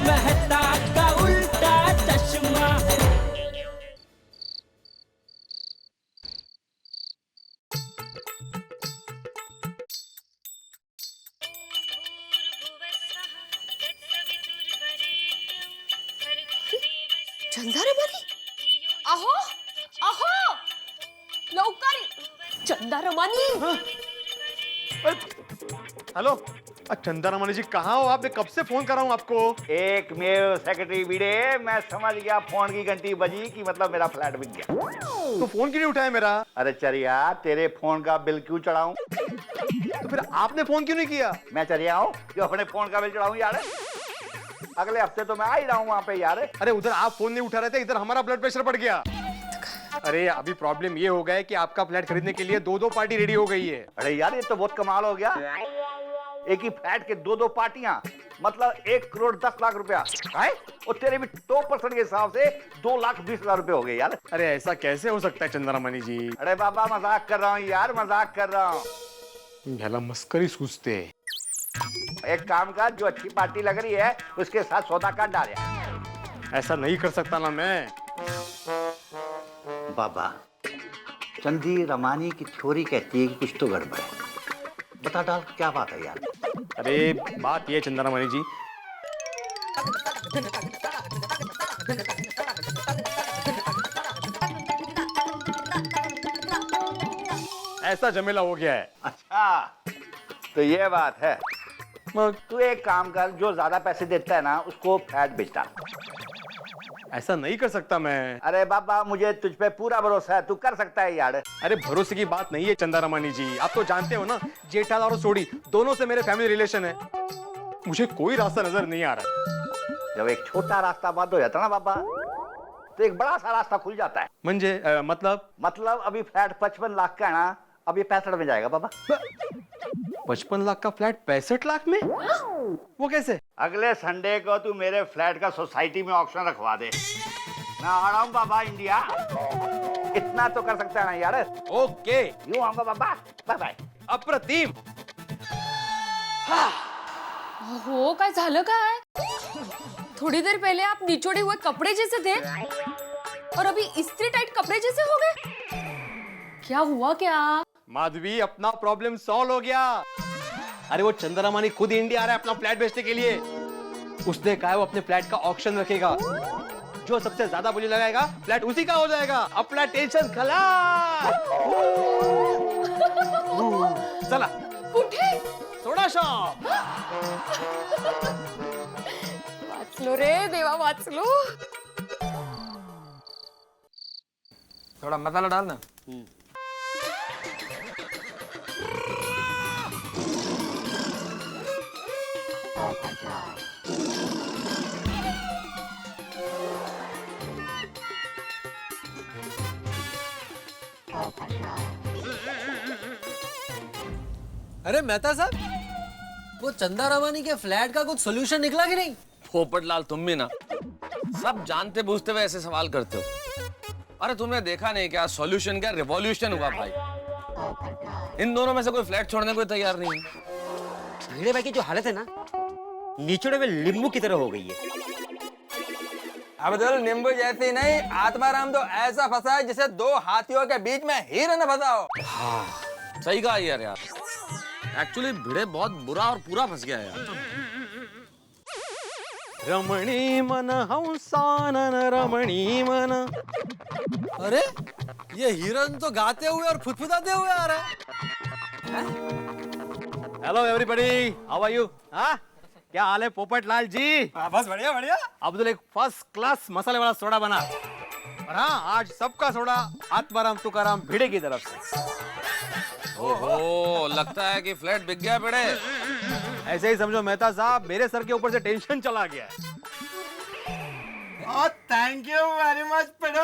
मेहता का उल्टा चश्मा। चंदारमानी, अहो अहो, लवकर चंदारमानी। हेलो, चंदारमानी जी कहाँ हो आप? मैं कब से फोन कर रहा हूँ आपको। एक मेल सेक्रेटरी भिड़े, मैं समझ गया फोन की घंटी बजी कि मतलब मेरा फ्लैट बिक गया। तो फोन क्यों नहीं उठाया मेरा? अरे चरिया, तेरे फोन का बिल क्यों चढ़ाऊं? तो फिर आपने फोन क्यों नहीं किया? मैं चरिया हूँ जो अपने फोन का बिल चढ़ाऊं यार? अगले हफ्ते तो मैं आ ही रहा हूँ वहाँ पे यार। अरे उधर आप फोन नहीं उठा रहे थे, इधर हमारा ब्लड प्रेशर बढ़ गया। अरे अभी प्रॉब्लम ये हो गया है कि आपका फ्लैट खरीदने के लिए दो पार्टी रेडी हो गई है। अरे यार, ये तो बहुत कमाल हो गया। एक ही फ्लैट के दो पार्टियां, मतलब 1,10,00,000 रुपया है। और तेरे भी 2% के हिसाब से 2,20,000 रुपए हो गए यार। अरे ऐसा कैसे हो सकता है चंद्रमणि जी? अरे बाबा, मजाक कर रहा हूँ यार, मजाक कर रहा हूँ। याला मस्करी सूझते। एक काम कर, जो अच्छी पार्टी लग रही है उसके साथ सौदा कर डाल। ऐसा नहीं कर सकता ना मैं। बाबा, चंदी रमानी की थ्योरी कहती है कि कुछ तो गड़बड़ है। बता डाल, क्या बात है यार? अरे बात ये चंद्रमणि जी, ऐसा झमेला हो गया है। अच्छा, तो ये बात है। तू एक काम कर, जो ज्यादा पैसे देता है ना उसको फ्लैट बेच डाल। ऐसा नहीं कर सकता मैं। अरे बाबा, मुझे तुझ पे पूरा भरोसा है, तू कर सकता है यार। अरे भरोसे की बात नहीं है चंद्रमणि जी, आप तो जानते हो ना, जेठालाल और सोडी दोनों से मेरे फैमिली रिलेशन है। मुझे कोई रास्ता नजर नहीं आ रहा। जब एक छोटा रास्ता बंद हो जाता ना बाबा, तो एक बड़ा सा रास्ता खुल जाता है। मतलब अभी फ्लैट 55 लाख का है ना, अब ये 65 में जाएगा बाबा। 55 लाख का फ्लैट 65 लाख में? वो कैसे? अगले संडे को तू मेरे फ्लैट का सोसाइटी में ऑक्शन रखवा दे। मैं आ रहा हूँ बाबा इंडिया। इतना तो कर सकता है ना यार? ओके, यूं आऊंगा बाबा। Bye bye. अप्रतिम। हो, काय झालं काय? थोड़ी देर पहले आप निचोड़े हुए कपड़े जैसे थे और अभी इस्त्री टाइट कपड़े जैसे हो गए। क्या हुआ क्या? माधवी, अपना प्रॉब्लम सॉल्व हो गया। अरे वो चंद्रमणि खुद इंडिया आ रहा है अपना फ्लैट बेचने के लिए। उसने कहा है वो अपने फ्लैट का ऑक्शन रखेगा, जो सबसे ज्यादा बोली लगाएगा फ्लैट उसी का हो जाएगा। अपना टेंशन खलास। चला। कुठे? Soda shop. वाचलो रे देवा, वाचलो। थोड़ा मसाला डाल ना। अरे मेहता साहब, वो चंदा रमानी के फ्लैट का कुछ सोल्यूशन निकला कि नहीं? पोपटलाल, तुम भी ना सब जानते बूझते हुए ऐसे सवाल करते हो। अरे तुमने देखा नहीं क्या, सॉल्यूशन क्या रिवॉल्यूशन हुआ भाई। इन दोनों में से कोई फ्लैट छोड़ने को तैयार नहीं है। भिड़े भाई की जो हालत है ना, निचोड़े में नींबू की तरह हो गई है। अब तो नींबू जैसी नहीं, आत्माराम तो ऐसा फंसा है जिसे दो हाथियों के बीच में हिरन फंसा हो। हाँ, सही कहा यार। एक्चुअली भिड़े बहुत बुरा और पूरा फंस गया यार। रमणी मन हंसानन रमणी मन। अरे ये हिरन तो गाते हुए और फुदफुदाते हुए आ रहा है। Hello everybody, how are you? हाँ, क्या हाल है पोपटलाल जी? बस बढ़िया बढ़िया। अब्दुल, एक फर्स्ट क्लास मसाले वाला सोडा बना। और हाँ, आज सबका सोडा आत्माराम तुकाराम भिड़े की तरफ से। ओहो, लगता है कि फ्लैट बिक गया भिड़े। ऐसे ही समझो मेहता साहब, मेरे सर के ऊपर से टेंशन चला गया। थैंक यू वेरी मच पेड़ो।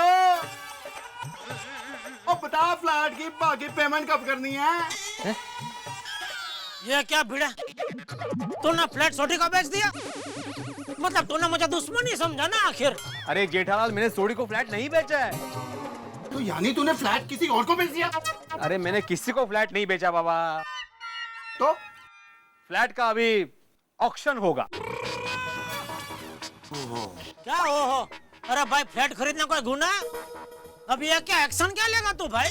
और बता, फ्लैट की बाकी पेमेंट कब करनी है? ये क्या भिड़ा, तूने फ्लैट सोडी का बेच दिया? मतलब तूने मुझे दुश्मन ही समझा ना आखिर? अरे जेठालाल, मैंने सोडी को फ्लैट नहीं बेचा है। तो यानी तूने फ्लैट किसी और को बेच दिया? अरे मैंने किसी को फ्लैट नहीं बेचा बाबा। तो फ्लैट का अभी ऑक्शन होगा। क्या हो? अरे भाई फ्लैट खरीदना कोई गुनाह है? अब ये क्या एक्शन क्या लेगा तू भाई?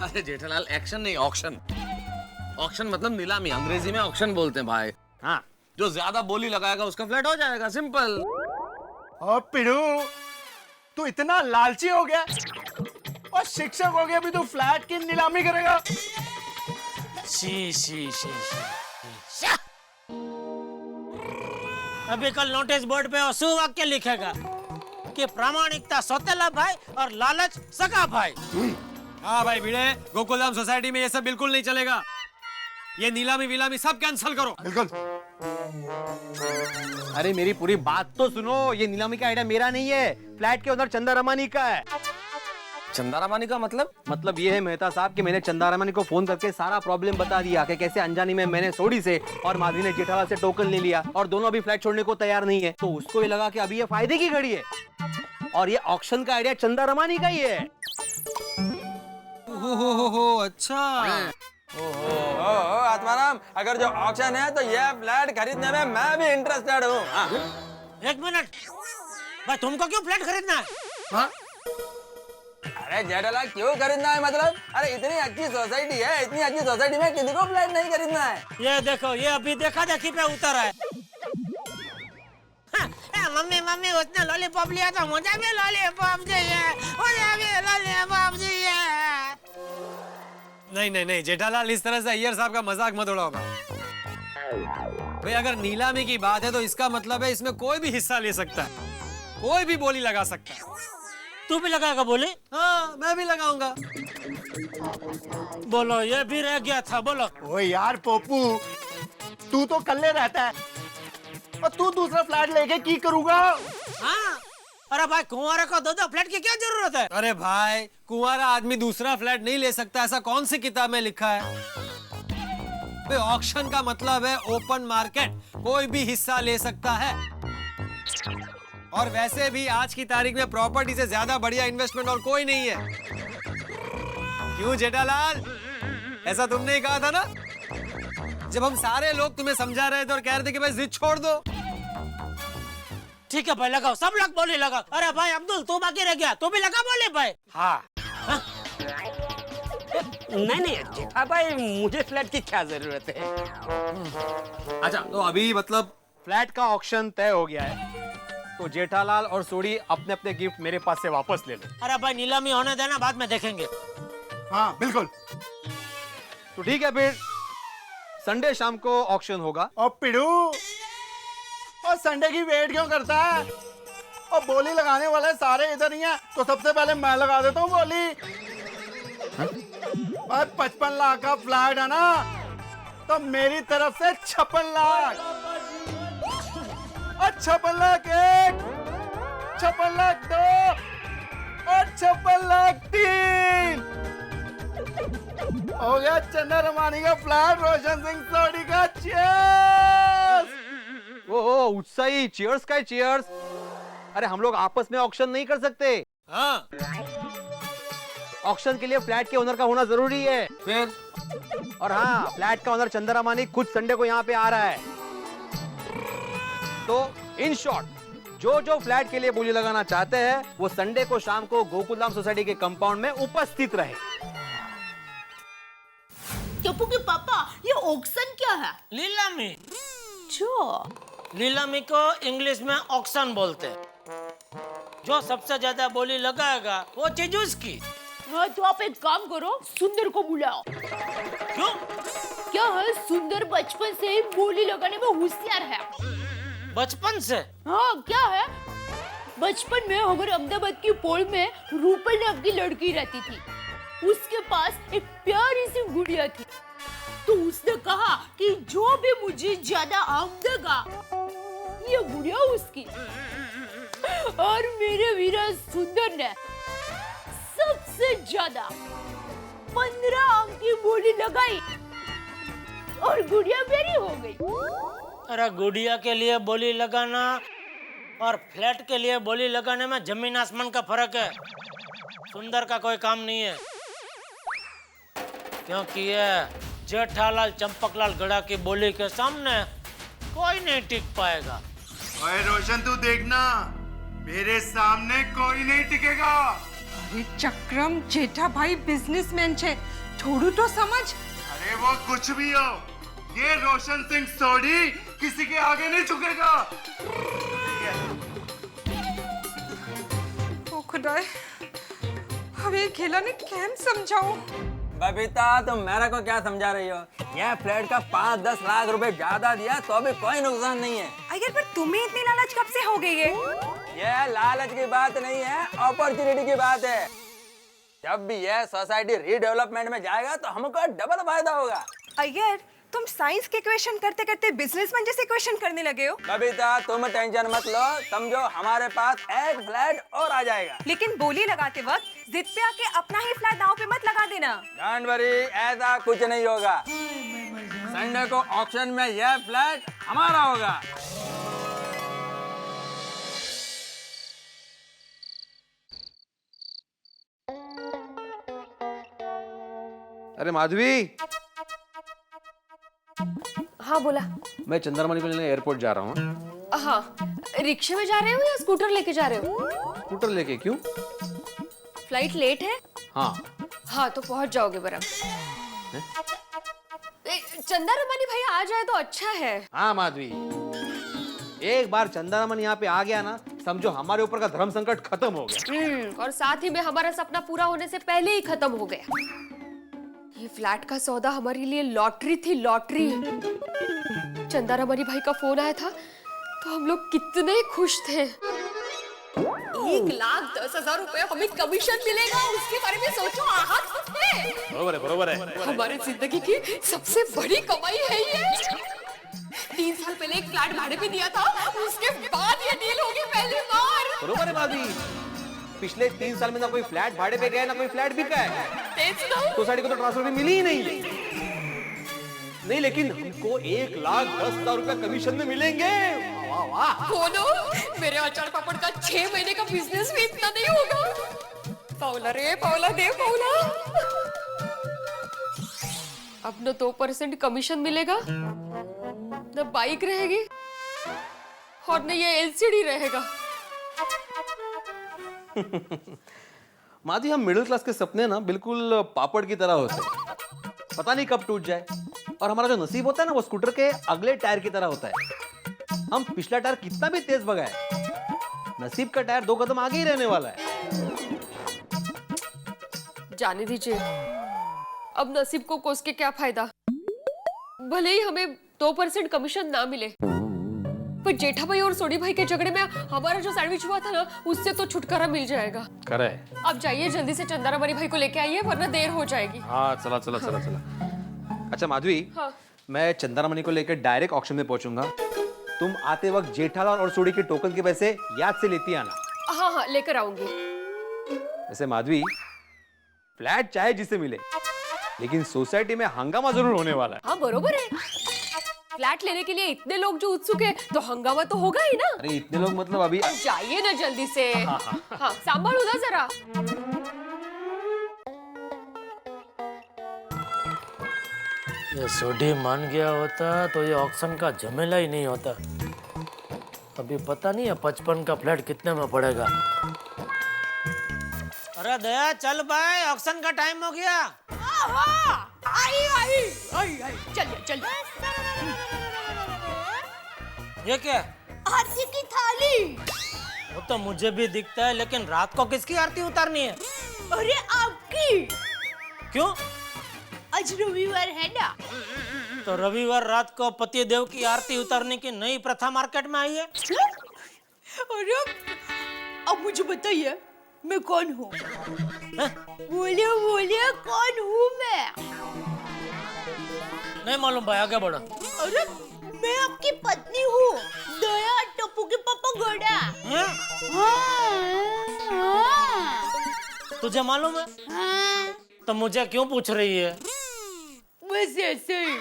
अरे जेठालाल एक्शन नहीं ऑक्शन। ऑक्शन मतलब नीलामी, अंग्रेजी में ऑक्शन बोलते हैं भाई। हाँ, जो ज्यादा बोली लगाएगा उसका फ्लैट हो जाएगा, सिंपल। और पिड़ू तू इतना लालची हो गया और शिक्षक हो गया भी तू फ्लैट की नीलामी करेगा? शी। अभी कल नोटिस बोर्ड पे सुवाक्य लिखेगा कि प्रामाणिकता सौतेला भाई और लालच सगा भाई। हाँ भाई भिड़े, गोकुलधाम सोसाइटी में ये सब बिल्कुल नहीं चलेगा। ये नीलामी विलामी सब कैंसिल करो। बिल्कुल। अरे मेरी पूरी बात तो सुनो, ये नीलामी का आइडिया मेरा नहीं है, फ्लैट के ओनर चंदा रमानी का है। चंदा रमानी का मतलब ये है मेहता साहब कि मैंने चंदा रमानी को फोन करके सारा प्रॉब्लम बता दिया कि कैसे अनजानी में मैंने सोडी से और माधवी ने जेठालाल से टोकन ले लिया और दोनों अभी फ्लैट छोड़ने को तैयार नहीं है। तो उसको ये लगा कि अभी ये फायदे की घड़ी है और ये ऑक्शन का आइडिया चंदा रमानी का ही है। हो अच्छा। ओहो आत्माराम, अगर जो ऑक्शन है तो ये फ्लैट खरीदने में मैं भी इंटरेस्टेड हूँ। एक मिनट भाई, तुमको क्यों फ्लैट खरीदना है? हाँ? अरे जेठालाल क्यों खरीदना है मतलब? अरे इतनी अच्छी सोसाइटी है, इतनी अच्छी सोसाइटी में किसी को फ्लैट नहीं खरीदना है। ये देखो, ये अभी देखा देखी पे उतर है। मम्मी उसने लॉलीपॉप लिया था, मुझे भी लॉलीपॉप चाहिए, मुझे भी लॉलीपॉप चाहिए। नहीं जेठालाल, इस तरह से अय्यर साहब का मजाक मत उड़ाओ भाई। अगर नीलामी की बात है तो इसका मतलब है इसमें कोई भी हिस्सा ले सकता है, कोई भी बोली लगा सकता है। तू भी लगाएगा बोले? हाँ, मैं भी लगाऊंगा। बोलो, ये भी रह गया था, बोलो। ओ यार पोपू, तू तो कल्ले रहता है और तू दूसरा फ्लैट लेके की करूंगा? हाँ, अरे भाई कुंवारे को दो फ्लैट की क्या जरूरत है? अरे भाई, कुंवारा आदमी दूसरा फ्लैट नहीं ले सकता, ऐसा कौन सी किताब में लिखा है? भाई ऑक्शन का मतलब है ओपन मार्केट, कोई भी हिस्सा ले सकता है। और वैसे भी आज की तारीख में प्रॉपर्टी से ज्यादा बढ़िया इन्वेस्टमेंट और कोई नहीं है। क्यों जेठालाल, ऐसा तुमने ही कहा था ना जब हम सारे लोग तुम्हें समझा रहे थे और कह रहे थे कि भाई जिद छोड़ दो। ठीक है भाई, लगाओ, सब लोग बोले लगाओ। अरे भाई अब्दुल, तू बाकी रह गया, तू भी लगा बोले भाई। हाँ, नहीं जेठा भाई, मुझे फ्लैट की क्या जरूरत है? अच्छा, तो अभी मतलब फ्लैट का ऑक्शन तय हो गया है, तो जेठालाल और सोडी अपने अपने गिफ्ट मेरे पास से वापस ले लो। अरे भाई नीलामी होने देना, बाद में देखेंगे। हाँ बिल्कुल। तो ठीक है, फिर संडे शाम को ऑक्शन होगा। और पिड़ू, और संडे की वेट क्यों करता है? और बोली लगाने वाले सारे इधर ही हैं, तो सबसे पहले मैं लगा देता हूँ बोली। और 55 लाख का फ्लैट है ना, तो मेरी तरफ से 56 लाख। और 56 लाख 1, 56 लाख 2 और 56 लाख 3। हो गया चंदा रमानी का फ्लैट, रोशन सिंह सोडी का। चीयर्स। ओ उत्साही, चीयर्स का चीयर्स। अरे हम लोग आपस में ऑक्शन नहीं कर सकते। हाँ, ऑक्शन के लिए फ्लैट के ओनर का होना जरूरी है। फिर और हाँ, फ्लैट का ओनर चंदा रमानी खुद संडे को यहाँ पे आ रहा है। तो इन शॉर्ट, जो फ्लैट के लिए बोली लगाना चाहते हैं वो संडे को शाम को गोकुलधाम सोसाइटी के कंपाउंड में उपस्थित रहे। टप्पू के पापा, ये ऑक्शन क्या है? नीलामी। जो नीलामी को इंग्लिश में ऑक्शन बोलते हैं। जो सबसे ज्यादा बोली लगाएगा वो चीज उसकी। हाँ, तो आप एक काम करो, सुंदर को बुलाओ। क्यों? क्या है, सुंदर बचपन से ही बोली लगाने में होशियार है। बचपन से? हाँ, क्या है, बचपन में हमारे अहमदाबाद की पोल में रूपल नाम की लड़की रहती थी। उसके पास एक प्यारी सी गुड़िया थी। तो उसने कहा कि जो भी मुझे ज्यादा आम देगा, ये गुड़िया उसकी। और मेरे वीरा सुंदर ने सबसे ज्यादा 15 आम की बोली लगाई और गुड़िया मेरी हो गई। अरे गुड़िया के लिए बोली लगाना और फ्लैट के लिए बोली लगाने में जमीन आसमान का फर्क है। सुंदर का कोई काम नहीं है, क्योंकि ये जेठालाल चंपकलाल गड़ा की बोली के सामने कोई नहीं टिक पाएगा। ओए रोशन तू देखना, मेरे सामने कोई नहीं टिकेगा। अरे चक्रम जेठा भाई बिजनेसमैन छे, थोड़ू तो समझ। अरे वो कुछ भी हो, ये रोशन सिंह सोढ़ी किसी के आगे नहीं झुकेगा। ओ खुदाए, अब ये खेला ने कैम समझाऊं? बबीता तुम मेरे को क्या समझा रही हो? यह फ्लैट का 5-10 लाख रुपए ज्यादा दिया तो भी कोई नुकसान नहीं है। अगर पर तुम्हें इतनी लालच कब से हो गई है? यह लालच की बात नहीं है, अपॉर्चुनिटी की बात है। जब भी यह सोसाइटी रीडेवलपमेंट में जाएगा तो हमको डबल फायदा होगा। अयर तुम साइंस के क्वेश्चन करते करते बिजनेसमैन जैसे क्वेश्चन करने लगे हो। बबीता तुम टेंशन मत लो, समझो हमारे पास एक फ्लैट और आ जाएगा। लेकिन बोली लगाते वक्त जिद पे आके अपना ही फ्लैट दांव पे मत लगा देना। डोंट वरी, ऐसा कुछ नहीं होगा। संडे को ऑक्शन में यह फ्लैट हमारा होगा। अरे माधवी, हाँ बोला। मैं चंद्रमणि को लेने एयरपोर्ट जा रहा हूँ। हाँ, रिक्शे में जा रहे हो या स्कूटर लेके जा रहे हो? स्कूटर लेके? क्यों? फ्लाइट लेट है? हाँ। हाँ तो पहुंच जाओगे बराबर। चंद्रमणि भाई आ जाए तो अच्छा है। हाँ माधवी, एक बार चंद्रमणि यहाँ पे आ गया ना, समझो हमारे ऊपर का धर्म संकट खत्म हो गया। और साथ ही में हमारा सपना पूरा होने से पहले ही खत्म हो गया। ये फ्लैट का सौदा हमारे लिए लॉटरी थी, लॉटरी। चंद्रमणि भाई का फोन आया था तो हम लोग कितने खुश थे। 1,10,000 रुपए हमें कमीशन मिलेगा, उसके बारे में सोचो। बरोबर है, बरोबर है। हमारी जिंदगी की सबसे बड़ी कमाई है ये। 3 साल पहले एक फ्लैट भाड़े पे दिया था, उसके बाद ये डील होगी पहली बार। बरोबर है माधवी, पिछले 3 साल में ना कोई फ्लैट भाड़े पे गया, ना कोई फ्लैट बिका है। सोसाइटी को तो ट्रांसफर भी मिली ही नहीं। नहीं, लेकिन हमको 1,10,000 रुपया कमीशन में मिलेंगे। वाह वाह। बोलो, मेरे अचार पापड़ का 6 महीने का बिजनेस भी इतना नहीं होगा। पाउला रे पाउला, दे पाउला। अब न 2% कमीशन मिलेगा, न बाइक रहेगी, और न ये एलसीडी रहेगा। माधवी, हम मिडिल क्लास के सपने ना बिल्कुल पापड़ की तरह होते हैं, पता नहीं कब टूट जाए। और हमारा जो नसीब होता है ना, वो स्कूटर के अगले टायर की तरह होता है। हम पिछला टायर कितना भी तेज भगाए, नसीब का टायर 2 कदम आगे ही रहने वाला है। जाने दीजिए, अब नसीब को कोस के क्या फायदा। भले ही हमें 2% कमीशन ना मिले, पर जेठा भाई और सोनी भाई के झगड़े में हमारा जो सैंडविच हुआ था ना, उससे तो छुटकारा मिल जाएगा। करे। अब जाइए, जल्दी से चंद्रमणि भाई को लेके आइए, वरना देर हो जाएगी। हाँ, चला चला चला चला। अच्छा माधवी, हाँ। मैं चंद्रमणि को लेकर डायरेक्ट ऑक्शन में पहुंचूंगा। तुम आते वक्त जेठालाल और सोडी के टोकन के पैसे याद से लेती आना। हाँ हाँ, लेकर आऊंगी। वैसे माधवी, फ्लैट चाहे जिसे मिले, लेकिन सोसाइटी में हंगामा जरूर होने वाला है। हाँ बरोबर है, फ्लैट लेने के लिए इतने लोग जो उत्सुक है, तो हंगामा तो होगा ही ना। अरे इतने लोग मतलब अभी। जाइए ना जल्दी से। हाँ, संभालो ना जरा। ये सोडी मान गया होता तो ये ऑक्शन का झमेला ही नहीं होता। अभी पता नहीं है 55 का फ्लैट कितने में पड़ेगा। अरे दया, चल भाई, ऑक्शन का टाइम हो गया। चलिए। ये क्या? आरती की थाली। वो तो मुझे भी दिखता है, लेकिन रात को किसकी आरती उतारनी है? अरे आपकी। क्यों? आज रविवार है ना। तो रविवार रात को पति देव की आरती उतारने की नई प्रथा मार्केट में आई है। अरे अब मुझे बताइए, मैं कौन हूँ? बोलिए कौन हूँ मैं? नहीं मालूम भाई, आगे बढ़ो। अरे मैं आपकी पत्नी हूँ, दया, टप्पू के पापा गोड़ा। हाँ। तुझे मालूम है? हाँ। तो मुझे क्यों पूछ रही है? बस ऐसे ही,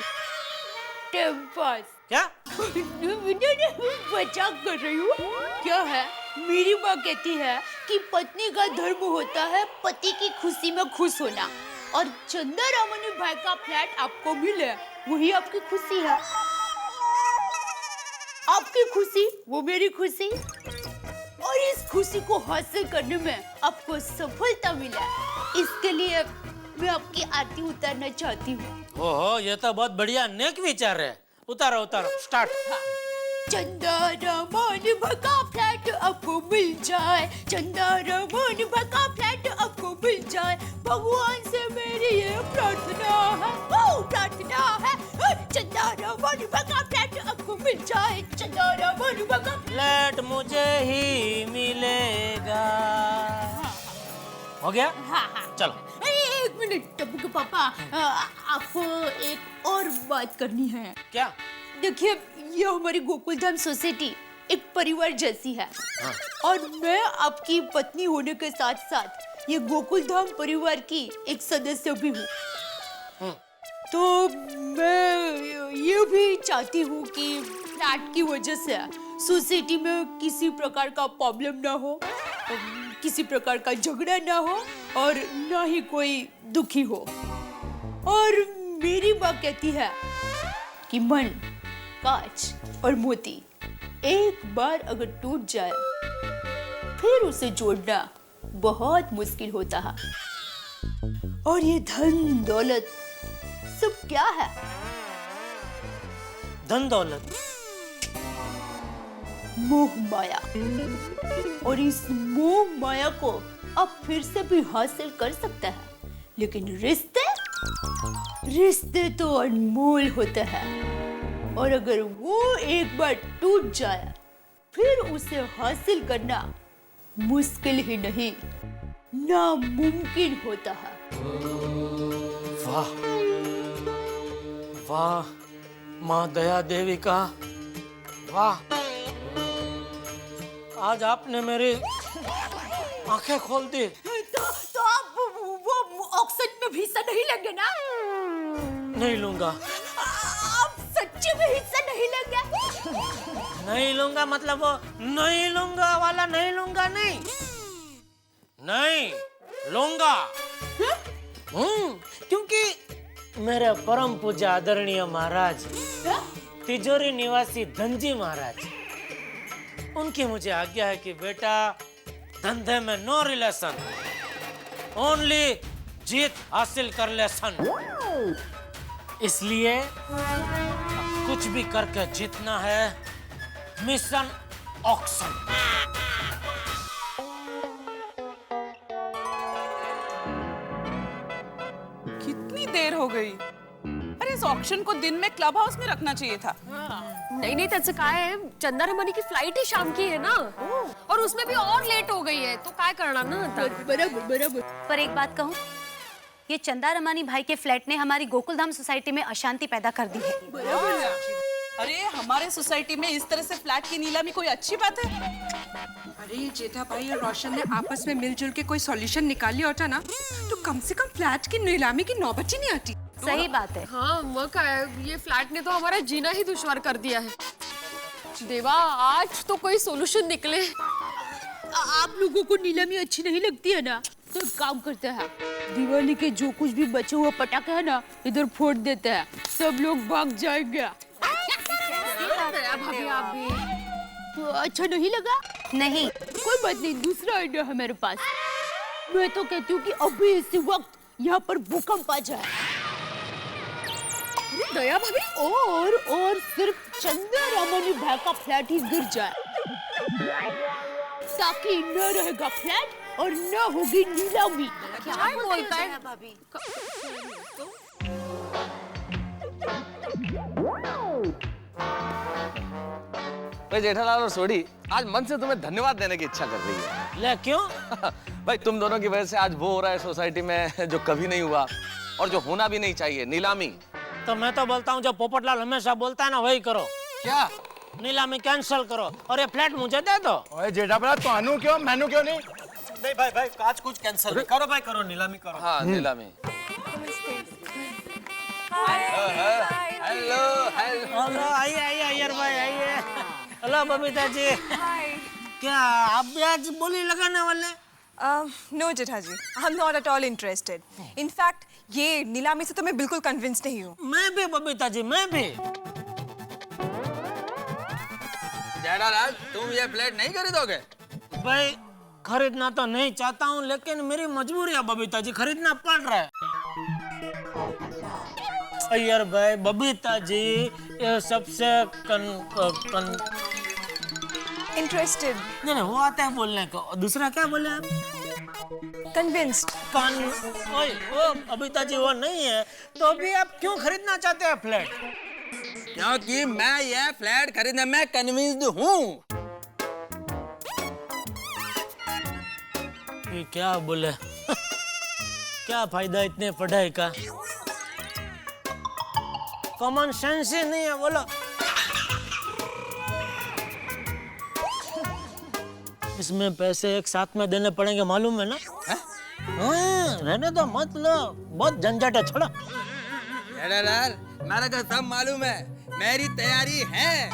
टाइम पास। क्या? मजाक कर रही हूँ। क्या है, मेरी माँ कहती है कि पत्नी का धर्म होता है पति की खुशी में खुश होना, और चंद्रमणि भाई का फ्लैट आपको मिले, वही आपकी खुशी है। आपकी खुशी वो मेरी खुशी, और इस खुशी को हासिल करने में आपको सफलता मिला, इसके लिए मैं आपकी आरती उतारना चाहती हूँ। ओहो, ये तो बहुत बढ़िया नेक विचार है। उतारो उतारो, स्टार्ट। चंदा रमन भगा फ्लैट आपको मिल जाए, चंदा रमन भगा फ्लैट आपको मिल जाए, भगवान से मेरी ये प्रार्थना है, ओ प्रार्थना है। चंदा रमन भगा फ्लैट आपको मिल जाए, चंदा रमन भगा फ्लैट मुझे ही मिलेगा। हो गया? हाँ। चलो। एक मिनट टप्पू के पापा, आपको एक और बात करनी है। क्या? देखिए, ये हमारी गोकुलधाम सोसाइटी एक परिवार जैसी है। और मैं आपकी पत्नी होने के साथ साथ ये गोकुलधाम परिवार की एक सदस्य भी हूँ। तो मैं ये भी चाहती हूँ कि फ्लैट की वजह से सोसाइटी में किसी प्रकार का प्रॉब्लम ना हो, किसी प्रकार का झगड़ा ना हो, और ना ही कोई दुखी हो। और मेरी माँ कहती है कि मन, कांच और मोती एक बार अगर टूट जाए फिर उसे जोड़ना बहुत मुश्किल होता है। और ये धन दौलत सब क्या है? धन दौलत, मोह माया। और इस मोह माया को आप फिर से भी हासिल कर सकते हैं, लेकिन रिश्ते तो अनमोल होते हैं, और अगर वो एक बार टूट जाए फिर उसे हासिल करना मुश्किल ही नहीं, नामुमकिन होता है। वाह वाह, माँ दया देवी का वाह, आज आपने मेरी आंखें खोल दी। तो आप वो ऑक्शन में भी हिस्सा नहीं लेंगे ना? नहीं लूंगा। आप सच्चे में हिस्सा नहीं लेंगे? नहीं लूंगा मतलब वो नहीं लूंगा वाला नहीं लूंगा, नहीं नहीं लूंगा। क्योंकि मेरे परम पूज्य आदरणीय महाराज तिजोरी निवासी धनजी महाराज, उनकी मुझे आज्ञा है कि बेटा धंधे में नो रिलेशन, ओनली जीत हासिल कर लेसन। इसलिए कुछ भी करके जीतना है, मिशन ऑक्शन। कितनी देर हो गई? अरे इस ऑक्शन को दिन में क्लब हाउस में रखना चाहिए था। नहीं नहीं, त्याचं काय आहे, चंदा रमानी की फ्लाइट ही शाम की है ना, और उसमें भी और लेट हो गई है, तो काय करना ना आता। बराबर बराबर। पर एक बात कहूँ, ये चंदा रमानी भाई के फ्लैट ने हमारी गोकुलधाम सोसाइटी में अशांति पैदा कर दी है। अरे हमारे सोसाइटी में इस तरह से फ्लैट की नीलामी कोई अच्छी बात है? अरे जेठा भाई और रोशन ने आपस में मिलजुल के कोई सॉल्यूशन निकाल लिया होता ना, तो कम से कम फ्लैट की नीलामी की नौबत ही नहीं आती। सही बात है। हाँ, मग काय, ये फ्लैट ने तो हमारा जीना ही दुश्वार कर दिया है। देवा, आज तो कोई सोल्यूशन निकले। आप लोगों को नीलामी अच्छी नहीं लगती है ना, तो एक काम करते हैं, दिवाली के जो कुछ भी बचे हुए पटाखे है ना, इधर फोड़ देते हैं, सब लोग भाग जाएंगे। भाभी आप भी। तो अच्छा नहीं लगा? नहीं, कोई बात नहीं, दूसरा आइडिया है मेरे पास। मैं तो कहती हूँ कि अभी इसी वक्त यहाँ पर भूकंप आ जाए। दया भाभी, और सिर्फ चंदा रमानी भाई का फ्लैट ही गिर जाए, ताकि न रहेगा फ्लैट और न होगी नीलामी। क्या बोलता है भाभी? भाई जेठालाल और सोडी, आज मन से तुम्हें धन्यवाद देने की इच्छा कर रही है। ले क्यों? भाई तुम दोनों की वजह से आज वो हो रहा है सोसाइटी में जो कभी नहीं हुआ और जो होना भी नहीं चाहिए, नीलामी। तो मैं तो बोलता हूँ जो पोपटलाल हमेशा बोलता है ना, वही करो। क्या? नीलामी कैंसिल करो और ये फ्लैट मुझे दे दो। ओए जेठा भला, तानू क्यों, मैनू क्यों नहीं? नहीं भाई भाई, काज कुछ कैंसिल करो भाई, करो नीलामी करो। हाँ नीलामी। हेलो हेलो, आइए आइए अय्यर भाई आइए। हेलो बबीता जी। क्या आप भी आज बोली लगाने वाले? No Jetha ji, I am not at all interested. In fact ये नीलामी से तो मैं बिल्कुल कन्विंस नहीं हूँ। मैं भी बबीता जी, मैं भी। जेठालाल, तुम ये फ्लैट नहीं खरीदोगे? भाई खरीदना तो नहीं चाहता हूँ, लेकिन मेरी मजबूरी है बबीता जी, खरीदना पड़ रहा है। यार भाई बबीता जी, ये सबसे इंटरेस्टेड। नहीं वो आता है बोलने को, दूसरा क्या बोले आप? कन्विंस्ड। ओए वो बबीता जी वो नहीं है, तो भी आप क्यों खरीदना चाहते हैं फ्लैट? क्योंकि मैं ये फ्लैट खरीदने में कन्विंस्ड हूँ। ये क्या बोले? क्या फायदा इतने पढ़ाई का? कॉमन सेंस ही नहीं है, बोलो। इसमें पैसे एक साथ में देने पड़ेंगे, मालूम है ना? हाँ, रहने दो, मत लो, बहुत झंझट है, छोड़ो। जेठालाल, मेरे को सब मालूम है, मेरी तैयारी है।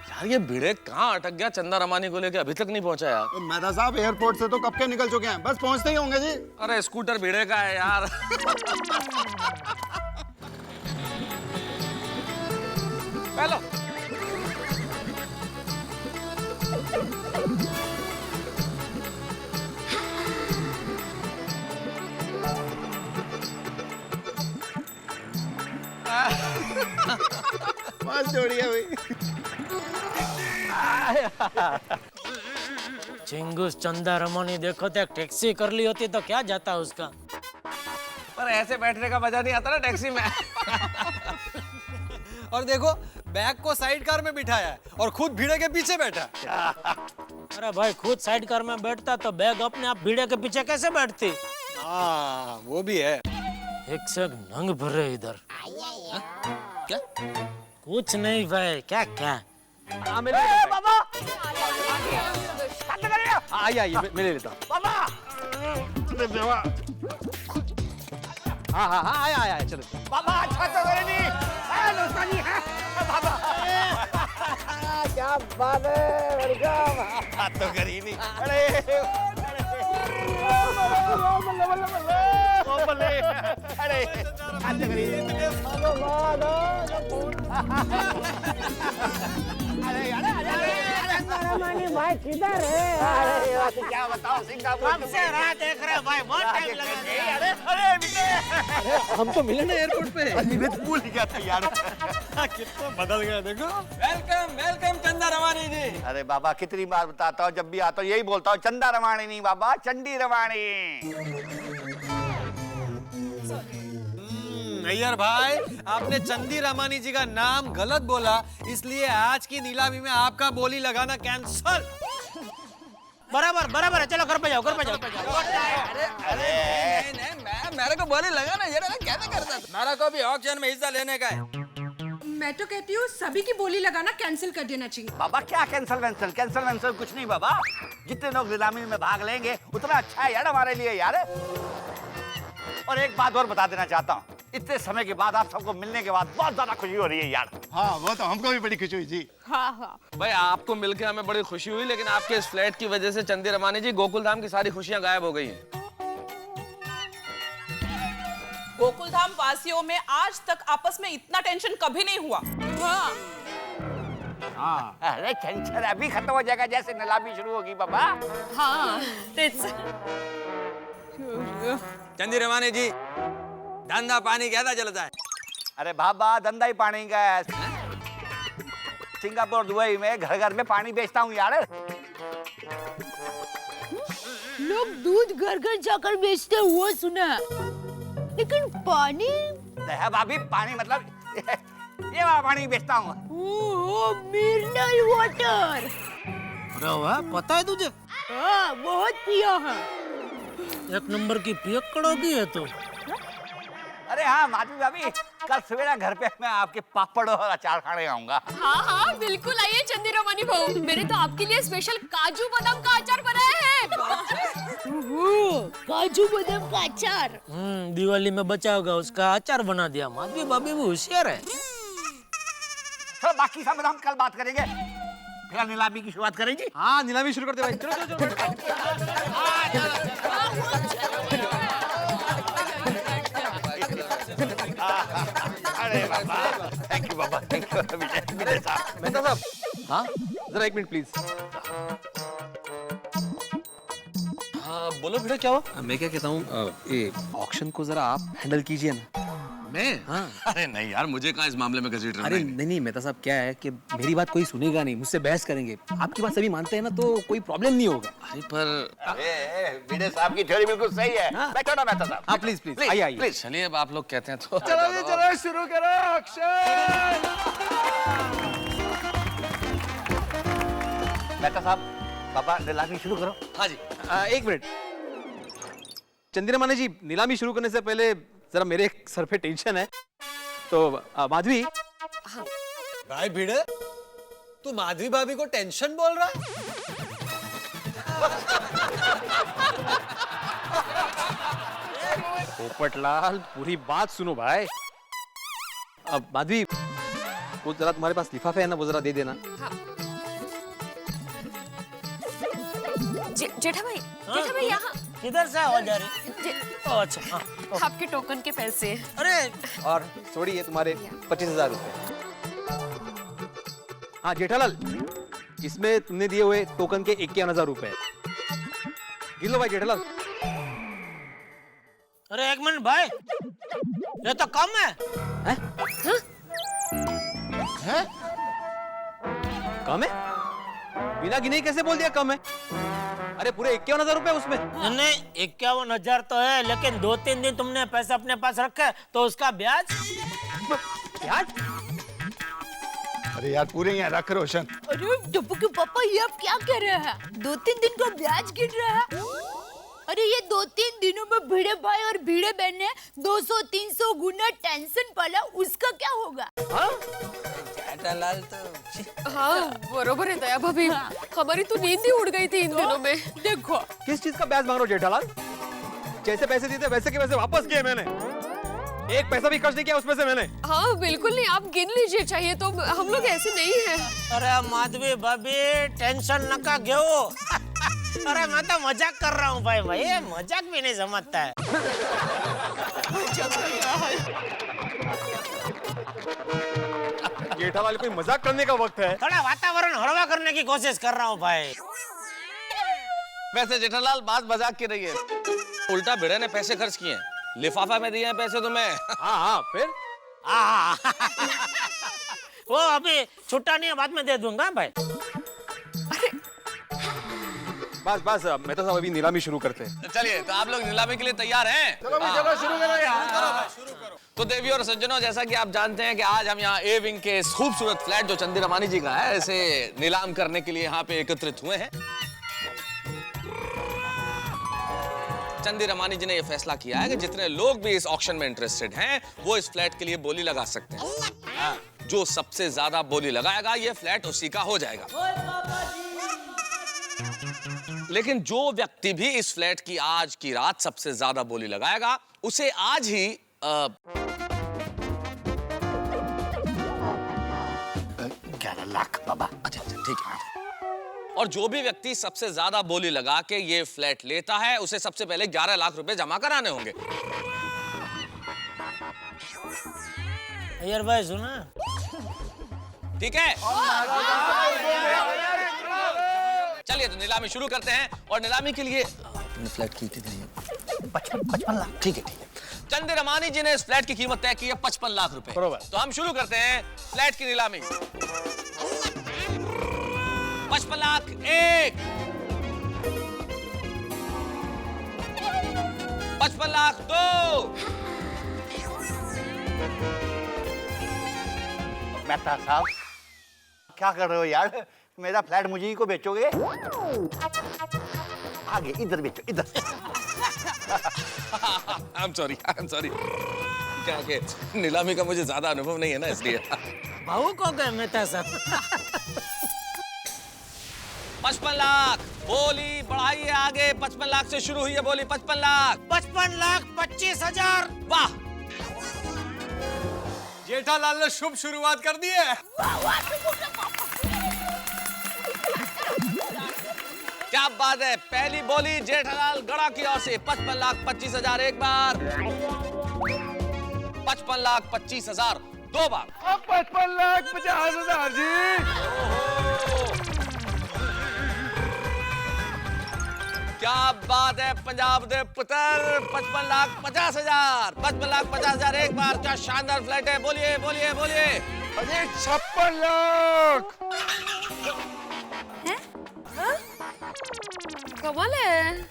यार ये भिड़े कहाँ अटक गया? चंदा रमानी को लेके अभी तक नहीं पहुंचा यार। तो मेहता साहब एयरपोर्ट से तो कब के निकल चुके हैं, बस पहुंचते ही होंगे जी। अरे स्कूटर भिड़े का है यार। हेलो। बस जोड़ी है भाई। चिंगूस चंदा रमानी देखो तो एक टैक्सी कर ली होती तो क्या जाता उसका। पर ऐसे बैठने का मजा नहीं आता ना टैक्सी में। और देखो बैग को साइड कार में बिठाया है और खुद भीड़े के पीछे बैठा। अरे भाई खुद साइड कार में बैठता तो बैग अपने आप भीड़े के पीछे कैसे बैठती? हाँ वो भी है। एक से नंग भरे इधर। क्या? कुछ नहीं भाई, क्या क्या? बाबा आइए मैं ले लेता हूँ। बाबा हाँ आया चलो। बाबा अच्छा तो करे नहीं नुकसानी है बाबा। क्या बात है वेलकम। बात तो करी नहीं। अरे अरे भाई किधर है? अरे क्या बताओ, सिंगापुर हमसे राह देख रहे भाई, बहुत टाइम लगा। अरे अरे हम तो मिले ना एयरपोर्ट पे। मैं तो भूल ही गया था यार। कितना बदल गया देखो। वेलकम वेलकम चंदा रमानी जी। अरे बाबा कितनी बार बताता हूँ, जब भी आता हूँ यही बोलता हूँ, चंदा रमानी नहीं बाबा, चंडी रमानी। अय्यर भाई आपने चंदी रमानी जी का नाम गलत बोला, इसलिए आज की नीलामी में आपका बोली लगाना कैंसल। बराबर बराबर है, चलो घर पे जाओ, घर पे जाओ। अरे नहीं, मैं मेरे को बोली लगा ना, ये कैसे करता? मेरा को भी ऑक्शन में हिस्सा लेने का है। मैं तो कहती हूँ सभी की बोली लगाना कैंसिल कर देना चाहिए। बाबा क्या कैंसल वैंसल कुछ नहीं बाबा, जितने लोग नीलामी में भाग लेंगे उतना अच्छा है यार हमारे लिए यार। और एक बात और बता देना चाहता हूँ, इतने समय के बाद आप सबको मिलने के बाद बहुत ज्यादा खुशी हो रही है यार। हाँ वो तो हमको भी बड़ी खुशी हुई जी। हाँ भाई आपको मिलके हमें बड़ी खुशी हुई, लेकिन आपके इस फ्लैट की वजह से चंदी रमानी जी गोकुल धाम की सारी खुशियां गायब हो गई हैं। गोकुल धाम वासियों में आज तक आपस में इतना टेंशन कभी नहीं हुआ। हाँ। अरे टेंशन अभी खत्म हो जाएगा जैसे नीलामी शुरू होगी बाबा। हाँ चंदी रमानी जी, धंधा पानी कैसा चलता है? अरे बाबा धंधा ही पानी का है। सिंगापुर दुबई में घर घर में पानी बेचता हूँ यार। लोग दूध घर घर जाकर बेचते हुआ सुना, लेकिन पानी? है भाभी, पानी मतलब ये वाला पानी बेचता हूँ। Mineral water. अरे वाह, पता है तुझे? हाँ बहुत पिया है। एक नंबर की पियक्कड़ होगी है तो। अरे हाँ माधवी भाभी, कल सवेरा घर पे मैं आपके पापड़ और अचार खाने आऊंगा। हाँ बिल्कुल आइए चंदी रमानी बहू, मैंने तो आपके लिए स्पेशल काजू बादाम का अचार बनाया है। काजू बादाम का अचार। दिवाली में बचा होगा उसका अचार बना दिया। माधवी भाभी भी होशियार है। चलो बाकी सब हम कल बात करेंगे, फिर नीलामी की शुरुआत करें जी। हाँ नीलामी शुरू करते भाई, चलो चलो। अरे बाबा, थैंक यू बाबा, थैंक यू विजय साहब। मेहता साहब, हाँ जरा एक मिनट प्लीज। हाँ बोलो बेटा, क्या हुआ? मैं क्या कहता हूँ, ये ऑक्शन को जरा आप हैंडल कीजिए ना। मैं? हाँ। अरे नहीं यार, मुझे कहाँ इस मामले में घसीट रहे अरे नहीं मेहता साहब, क्या है कि मेरी बात कोई सुनेगा नहीं, मुझसे बहस करेंगे। आपकी बात सभी मानते हैं ना, तो कोई प्रॉब्लम नहीं होगा। अरे पर विजय साहब की थ्योरी बिल्कुल सही है। बैठो ना मेहता साहब। हाँ प्लीज प्लीज, आइए आइए। चलिए, अब आप लोग कहते हैं तो चलो शुरू करो ऑक्शन। मेहता साहब, पापा नीलामी शुरू करो। हाँ जी। एक मिनट, चंद्रमानी जी, नीलामी शुरू करने से पहले जरा मेरे सर पे टेंशन है, तो माधवी। भाई भिड़े, तू माधवी भाभी को टेंशन बोल रहा है? पोपटलाल, पूरी बात सुनो भाई। अब माधवी, वो जरा तुम्हारे पास लिफाफे है ना, वो जरा दे देना। जेठा भाई यहाँ। किधर से आवाज आ रही? अच्छा हाँ। आपके टोकन के पैसे। अरे और छोड़िए, तुम्हारे 25,000 रुपए। हाँ जेठालाल, इसमें तुमने दिए हुए टोकन के 51,000 रुपए। गिन लो भाई जेठालाल। अरे एक मिनट भाई, ये तो कम है। हैं? कम है? बिना गिने ही कैसे बोल दिया कम है? अरे पूरे 51,000 रुपए उसमें। नहीं 51,000 तो है, लेकिन 2-3 दिन तुमने पैसे अपने पास रखे तो उसका ब्याज। ब्याज? अरे यार पूरे यहाँ रख रोशन। अरे डब्बू के पापा, ये आप क्या कह रहे हैं? 2-3 दिन का ब्याज गिन रहा है? अरे ये 2-3 दिनों में भिड़े भाई और भिड़े बहन ने 200-300 गुना टेंशन पाला, उसका क्या होगा? जेठालाल तो हाँ बरोबर है दया भाभी, हमारी तो नींद ही उड़ गई थी इन दिनों में। देखो किस चीज का ब्याज मांग रहे हो जेठालाल? जैसे पैसे दिए थे वैसे के वैसे वापस किए मैंने, एक पैसा भी खर्च नहीं किया उसमें से मैंने। हाँ बिल्कुल नहीं, आप गिन लीजिए, चाहिए तो हम लोग ऐसे नहीं हैं। अरे माधवी भाभी, टेंशन न का घेओ। अरे मैं तो मजाक कर रहा हूँ भाई, मजाक भी नहीं समझता है। जेठालाल, कोई मजाक करने का वक्त है? थोड़ा वातावरण हलवा करने की कोशिश कर रहा हूँ भाई। वैसे जेठालाल, बात मजाक की रही है, उल्टा भिड़े ने पैसे खर्च किए हैं, लिफाफा में दिए हैं पैसे तुम्हें। हाँ फिर वो अभी छुट्टा नहीं है, बाद में दे दूंगा भाई। बस मेहता साहब, अभी नीलामी शुरू करते हैं। चलिए, तो आप लोग नीलामी के लिए तैयार हैं? चलो भाई, चलो शुरू करो यार। तो देवी और सज्जनों, जैसा कि आप जानते हैं कि आज हम यहाँ ए विंग के इस खूबसूरत फ्लैट जो चंदी रमानी जी का है, इसे नीलाम करने के लिए यहाँ पे एकत्रित हुए हैं। चंदी रमानी जी ने यह फैसला किया है कि जितने लोग भी इस ऑक्शन में इंटरेस्टेड हैं, वो इस फ्लैट के लिए बोली लगा सकते हैं। जो सबसे ज्यादा बोली लगाएगा, ये फ्लैट उसी का हो जाएगा। लेकिन जो व्यक्ति भी इस फ्लैट की आज की रात सबसे ज्यादा बोली लगाएगा, उसे आज ही 11 लाख बाबा। अच्छा ठीक है। और जो भी व्यक्ति सबसे ज्यादा बोली लगा के ये फ्लैट लेता है, उसे सबसे पहले 11 लाख रुपए जमा कराने होंगे। यार भाई सुना, ठीक है? चलिए, तो नीलामी शुरू करते हैं। और नीलामी के लिए अपने फ्लैट की कितनी है? 55 लाख। ठीक है। चंदी रमानी जी ने इस फ्लैट की कीमत तय की है 55 लाख रुपए। तो हम शुरू करते हैं फ्लैट की नीलामी। 55 लाख 1, 55 लाख 2। मेहता साहब, क्या कर रहे हो यार? मेरा फ्लैट मुझे ही को बेचोगे? आगे इधर बेचो, इधर। I'm sorry. क्या के नीलामी का मुझे ज्यादा अनुभव नहीं है ना, इसलिए। भाऊ को क्या मेहता साहब? 55 लाख बोली बढ़ाइए आगे। 55 लाख से शुरू हुई है बोली। 55 लाख 55,25,000। वाह, जेठालाल ने शुभ शुरुआत कर दी है। क्या बात है। पहली बोली जेठालाल गड़ा की ओर से 55,25,000 एक बार, 55,25,000 2 बार। 55,50,000 जी। क्या बात है पंजाब दे पुत्र, 55,50,000, 55,50,000 एक बार। क्या शानदार फ्लैट है, बोलिए बोलिए बोलिए। अरे 56 लाख। कमाल है।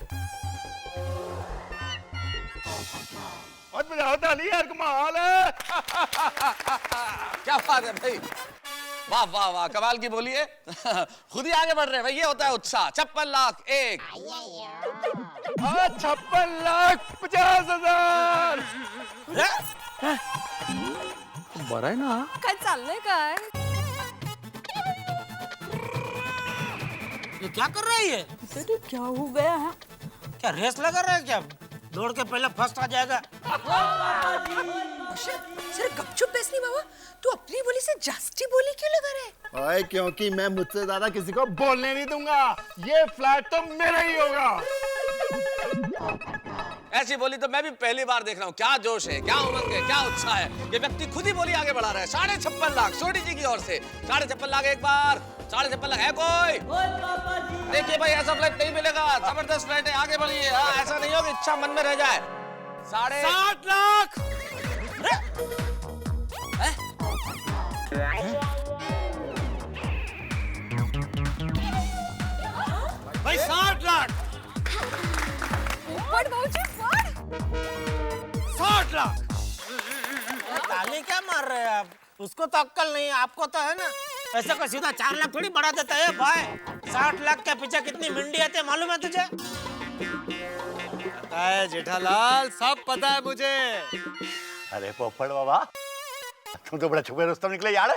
और बजाओ ताली यार, कमाल है। क्या बात है भाई, वाह वाह वाह, कमाल की बोलिए। खुद ही आगे बढ़ रहे हैं भाई, ये होता है उत्साह। 56 लाख एक। 56,50,000। बरं आहे ना? काय चाललंय काय? ये क्या कर रहा है ये? तो क्या हो गया है? क्या रेस लगा रहा है क्या? दौड़ के पहले फर्स्ट आ जाएगा। सर गपचुप बैसनी बाबा, तू अपनी बोली से जास्ती बोली क्यों लगा रहे? ओए, क्योंकि मैं मुझसे ज्यादा किसी को बोलने नहीं दूंगा। ये फ्लैट तो मेरा ही होगा। ऐसी बोली तो मैं भी पहली बार देख रहा हूँ। क्या जोश है, क्या उमंग है, क्या उत्साह है। ये व्यक्ति खुद ही बोली आगे बढ़ा रहा है। 56.5 लाख सोडी जी की ओर से। 56.5 लाख एक बार। 56.5 लाख है कोई? देखिए भाई, ऐसा फ्लैट नहीं मिलेगा। जबरदस्त फ्लैट है, आगे बढ़िए। ऐसा नहीं हो कि इच्छा मन में रह जाए। 60 लाख। भाई 60 लाख। 60 लाख। ताली क्या मार रहे हैं आप? उसको तो अक्कल नहीं है, आपको तो है ना। ऐसा का सीधा 4 लाख थोड़ी बढ़ा देता है भाई। 60 लाख के पीछे कितनी मंडी आती है मालूम है तुझे? पता है जेठालाल, सब पता है मुझे। अरे पोपट बाबा, तुम तो बड़ा छुपे रुस्तम निकले यार।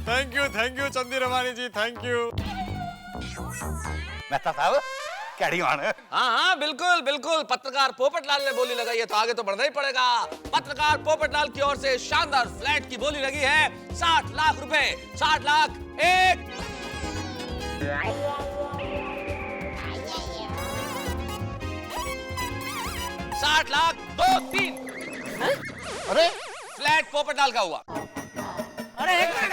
Thank you Chandi Ramani ji, thank you. Mehta साहब, कैडी मान। हाँ हाँ बिल्कुल बिल्कुल, पत्रकार पोपटलाल ने बोली लगाई है तो आगे तो बढ़ना ही पड़ेगा। पत्रकार पोपटलाल की ओर से शानदार फ्लैट की बोली लगी है 60 लाख रुपए। 60 लाख एक। 60 लाख 2 3। अरे फ्लैट पोपटलाल का हुआ। अरे एक मिनट,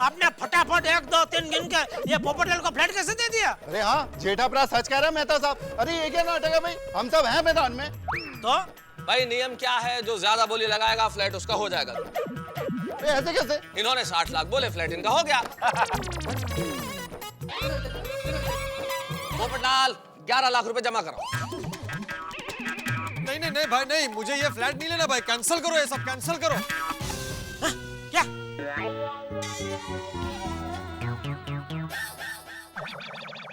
आपने फटाफट 1 2 3 गिन के ये पोपटलाल को फ्लैट कैसे दे दिया? अरे हाँ, जेठा प्रा सच कह रहा है मेहता साहब। अरे ये क्या नाटक है भाई, हम सब हैं मैदान में। तो भाई नियम क्या है, जो ज्यादा बोली लगाएगा फ्लैट उसका हो जाएगा। ऐसे कैसे? इन्होंने 60 लाख बोले, फ्लैट इनका हो गया। पोपटलाल 11 लाख रुपए जमा करो। नहीं भाई नहीं, मुझे ये फ्लैट नहीं लेना भाई। कैंसिल करो, ये सब कैंसिल करो। क्या?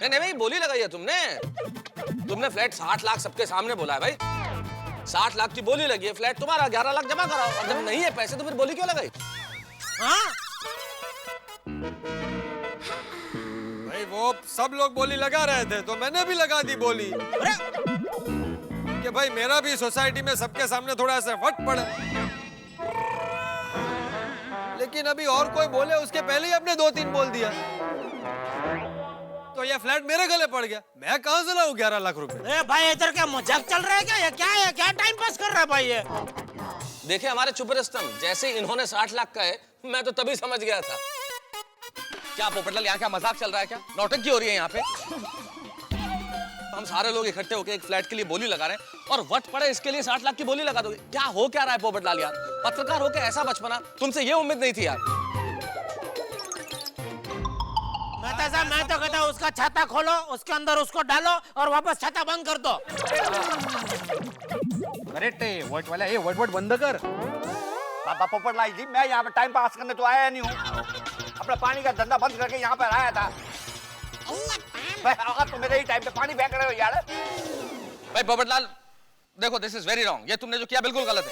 नहीं भाई, बोली लगाई है तुमने फ्लैट 60 लाख सबके सामने बोला है भाई। 60 लाख की बोली लगी है, फ्लैट तुम्हारा। 11 लाख जमा कराओ। और जब नहीं है पैसे तो फिर बोली क्यों लगाई? हाँ? भाई वो सब लोग बोली लगा रहे थे तो मैंने भी लगा दी बोली कि भाई मेरा भी सोसाइटी में सबके सामने थोड़ा ऐसे वट पड़े। लेकिन अभी और कोई बोले उसके पहले ही आपने 2-3 बोल दिया, तो ये फ्लैट मेरे गले पड़ गया। मैं कहां से लाऊं 11 लाख रुपए? ए भाई, इधर क्या मजाक चल रहा है क्या? ये क्या है? क्या टाइम पास कर रहा है भाई ये? देखिए हमारे चुप रस्तम, जैसे इन्होंने 60 लाख का है, मैं तो तभी समझ गया था। क्या पोपटलाल, यहाँ क्या मजाक चल रहा है? क्या नौटंकी हो रही है यहाँ पे? हम सारे लोग इकट्ठे होकर एक फ्लैट के लिए बोली लगा रहे हैं और वट पड़े इसके लिए 60 लाख की बोली लगा दोगे? क्या हो क्या रहा है पोपटलाल यार? पत्रकार होकर ऐसा बचपना, तुमसे ये उम्मीद नहीं थी यार। मेहता साहब, मैं तो कहता हूँ उसका छाता खोलो, उसके अंदर उसको डालो और वापस छाता बंद कर दो। करेक्ट है, वट वाला ये वट बंद कर। बाबा पोपटलाल जी, मैं यहाँ पे टाइम पास करने तो आया नहीं हूँ। अपना पानी का धंधा बंद करके यहाँ पर आया था। भाई तो मेरे ही टाइम पे पानी फेंक रहे हो यार। भाई पोपटलाल देखो, दिस इज वेरी रॉन्ग। ये तुमने जो किया बिल्कुल गलत है।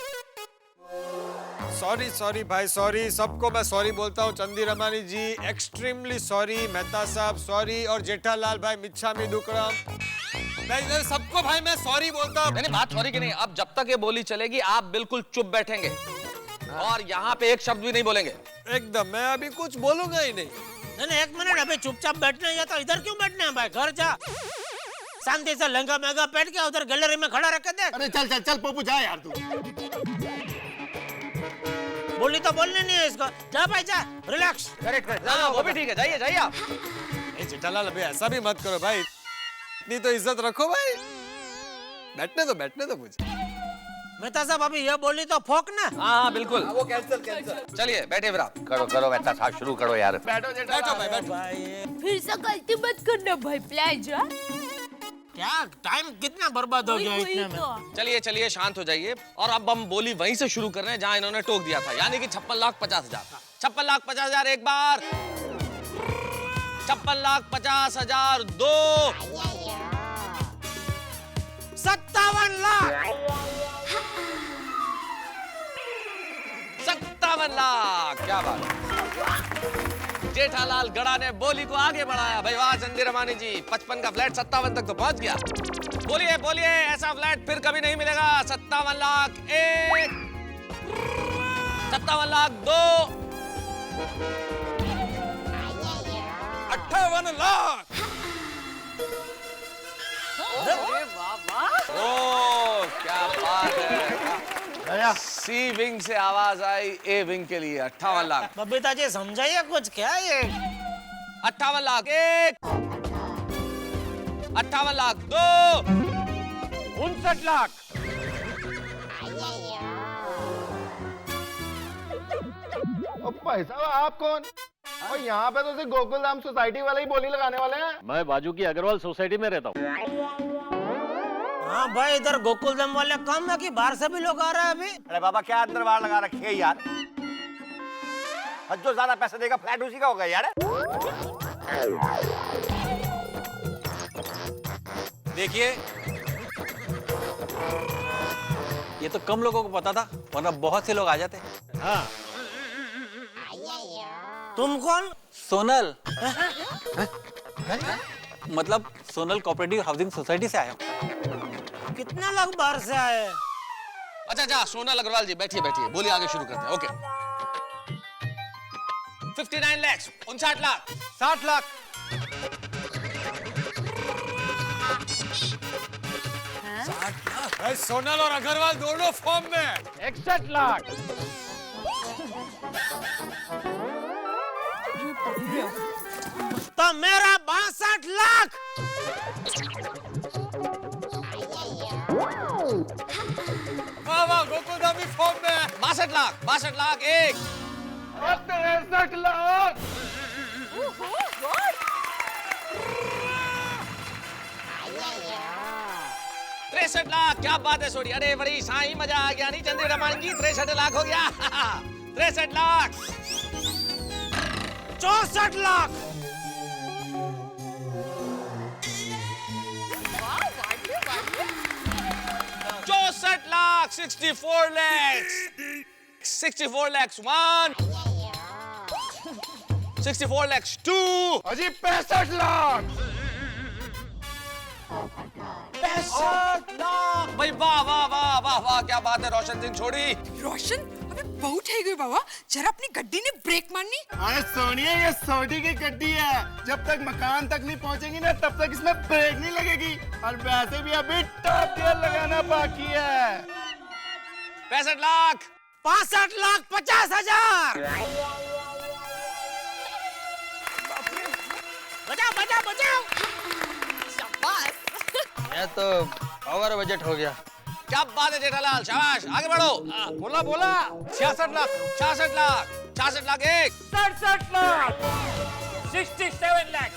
सॉरी भाई, सॉरी। सबको मैं सॉरी बोलता हूँ। चंदी रमानी जी एक्सट्रीमली सॉरी, मेहता साहब सॉरी, और जेठालाल भाई मिच्छामी दुक्कड़म, मैं सबको भाई मैं सॉरी बोलता हूँ। नहीं बात सॉरी की नहीं। अब जब तक ये बोली चलेगी आप बिल्कुल चुप बैठेंगे और यहाँ पे एक शब्द भी नहीं बोलेंगे। एकदम, मैं अभी कुछ बोलूंगा ही नहीं। नहीं, एक मिनट, अभी चुपचाप बैठने या तो इधर क्यों बैठने हैं भाई? घर जा, शांति से लहंगा महंगा पहन के उधर गैलरी में खड़ा रख दे। अरे चल पोपू जा यार तू। बोली तो बोलने नहीं है इसको। जा भाई जा, रिलैक्स। Correct correct. हाँ वो भी ठीक है, जाइए जाइए आप। जेठालाल अभी ऐसा भी मत करो भाई, इतनी तो इज्जत रखो भाई। बैठने दो मुझे। मेहता साहब अभी ये बोली तो फोक ना। हाँ बिल्कुल। वो कैंसिल। चलिए बैठे फिर आप। करो मेहता साहब, शुरू करो यार। बैठो बैठो भाई बैठो। फिर से गलती मत करना भाई, प्लीज। क्या टाइम कितना बर्बाद हो गया इतने में। चलिए चलिए शांत हो जाइए, और अब हम बोली वहीं से शुरू कर रहे हैं जहां इन्होंने टोक दिया था, यानी कि 56,50,000। 56,50,000 एक बार, 56,50,000 दो, 57 लाख, 57 लाख। क्या बात है, जेठालाल गड़ा ने बोली को आगे बढ़ाया। भाई वाह चंदी रमानी जी, 55 का फ्लैट 57 तक तो पहुंच गया। बोलिए बोलिए, ऐसा फ्लैट फिर कभी नहीं मिलेगा। 57 लाख एक, 57 लाख दो, 58 लाख। ओ क्या बात है। सी विंग से आवाज आई ए विंग के लिए। 58 लाख। बबीता जी समझाइए कुछ, क्या ये 58 लाख एक, 58 लाख दो, 59 लाख। भाई साहब आप कौन? और यहाँ पे तो सिर्फ गोकुल धाम सोसाइटी वाले ही बोली लगाने वाले हैं। मैं बाजू की अग्रवाल सोसाइटी में रहता हूँ। हाँ भाई, इधर गोकुलधाम वाले कम है कि बाहर से भी लोग आ रहे हैं अभी। अरे बाबा क्या अंदर बाहर लगा रखी है यार। जो ज्यादा पैसे देगा फ्लैट उसी का होगा यार। देखिए ये तो कम लोगों को पता था, वरना बहुत से लोग आ जाते। हाँ। तुम कौन? सोनल। मतलब सोनल कोऑपरेटिव हाउसिंग सोसाइटी से आया हूँ। कितने लोग बाहर से आए? अच्छा अच्छा सोनल अग्रवाल जी बैठिए बैठिए, बोलिए आगे शुरू करते हैं। ओके 59 लाख, 59 लाख, 60 लाख, 60 लाख। सोनल और अग्रवाल दोनों फॉर्म में। 61 लाख, तो मेरा 62 लाख। वाह वाह, गोकुलधाम भी फॉर्म में। 62 लाख, 62 लाख एक, 63 लाख, 63 लाख। क्या बात है सोडी, अरे बड़ी साईं मजा आ गया नहीं चंद्री रमन जी। 63 लाख हो गया। 63 lakh, 64 lakh, 64 lakh, 64 lakhs, 64 lakhs 1, 64 lakhs 2, अजी 65 लाख, 65 लाख। भाई वाह वाह वाह वाह वाह, क्या बात है रोशन सिंह छोड़ी। रोशन अबे बहुत है गई बाबा, जरा अपनी गड्डी ने ब्रेक मारनी। अरे सोनिया ये सोडी की गड्डी है, जब तक मकान तक नहीं पहुंचेगी ना तब तक इसमें ब्रेक नहीं लगेगी। और वैसे भी अभी टॉप गियर लगाना बाकी है। 65 लाख, 65 लाख 50,000। बजाओ बजाओ बजाओ। ये तो ओवर बजट हो गया। क्या बात है जेठालाल, शाबाश आगे बढ़ो। बोला बोला 66 लाख, 66 लाख, 66 लाख एक, 67 लाख, 67 लाख,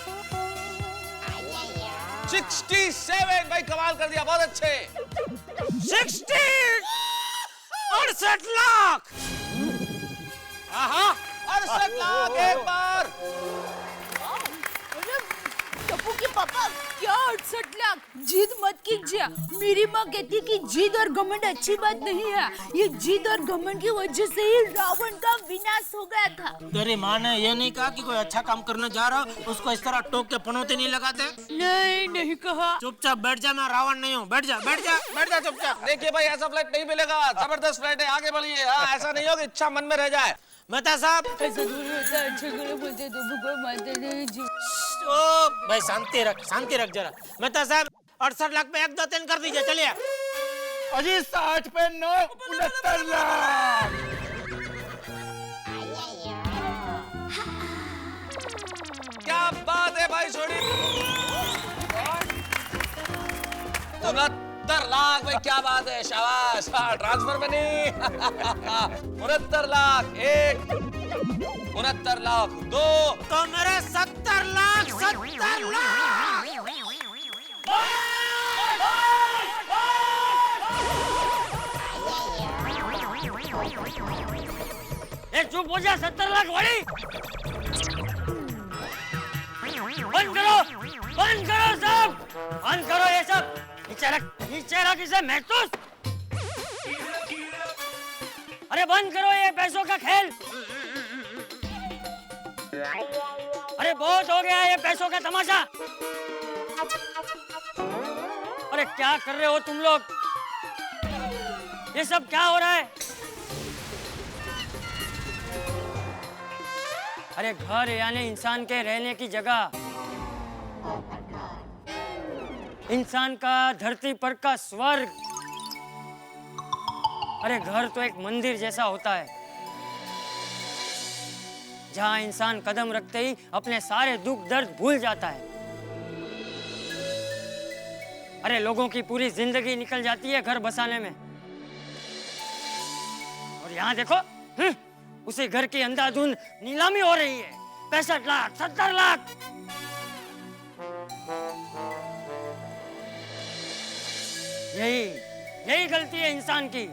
67। भाई कमाल कर दिया, बहुत अच्छे। 68 लाख, 68 लाख एक बार। टप्पू के पापा क्या 68 लाख? जिद मत कीजिए। मेरी माँ कहती कि जिद और घमंड अच्छी बात नहीं है। ये जिद और घमंड की वजह से ही रावण का विनाश हो गया था। तेरी माँ ने ये नहीं कहा कि कोई अच्छा काम करने जा रहा हो उसको इस तरह टोक के पनौती नहीं लगाते? नहीं नहीं कहा। चुपचाप बैठ जा, मैं रावण नहीं हूँ। बैठ जा बैठ जा बैठ जा चुपचाप। देखिए भाई ऐसा फ्लैट नहीं मिलेगा, जबरदस्त फ्लैट है, आगे बढ़िए। हाँ ऐसा नहीं हो कि इच्छा मन में रह जाए। मेहता साहब ऐसा थोड़ी होता है, अच्छे गले बोलते तो भगवान मानते नहीं जी। ओ भाई शांति रख जरा। मेहता साहब 68 लाख पे 1 2 3 कर दीजिए, चलिए। अजी 60 पे 9, 69 लाख, भाई छोड़ी 69 लाख भाई, क्या बात है, शाबाश। ट्रांसफर बनी 69 लाख 1, 69 लाख 2, तो मेरे 70 लाख 70 लाख। चुप हो जा, 70 लाख वाली बंद करो सब, बंद करो ये सब। नीचे रख इसे महसूस। अरे बंद करो ये पैसों का खेल। अरे बहुत हो गया ये पैसों का तमाशा। अरे क्या कर रहे हो तुम लोग? ये सब क्या हो रहा है? अरे घर यानी इंसान के रहने की जगह, इंसान का धरती पर का स्वर्ग। अरे घर तो एक मंदिर जैसा होता है जहां इंसान कदम रखते ही अपने सारे दुख दर्द भूल जाता है। अरे लोगों की पूरी जिंदगी निकल जाती है घर बसाने में, और यहाँ देखो उसी घर की अंधाधुंध नीलामी हो रही है। 65 लाख 70 लाख। यही गलती है इंसान की।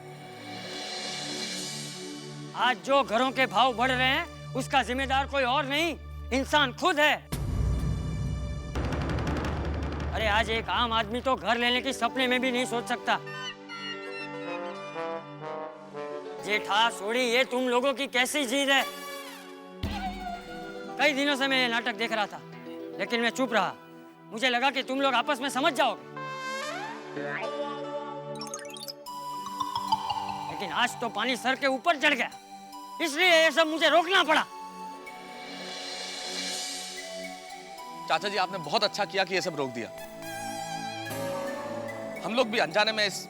आज जो घरों के भाव बढ़ रहे हैं उसका जिम्मेदार कोई और नहीं, इंसान खुद है। अरे आज एक आम आदमी तो घर लेने की सपने में भी नहीं सोच सकता। जेठा सोड़ी, ये तुम लोगों की कैसी जीद है? कई दिनों से मैं ये नाटक देख रहा था, लेकिन मैं चुप रहा। मुझे लगा कि तुम लोग आपस में समझ जाओगे, लेकिन आज तो पानी सर के ऊपर चढ़ गया, इसलिए ये सब मुझे रोकना पड़ा। चाचा जी आपने बहुत अच्छा किया कि ये सब रोक दिया। हम लोग भी अनजाने में इस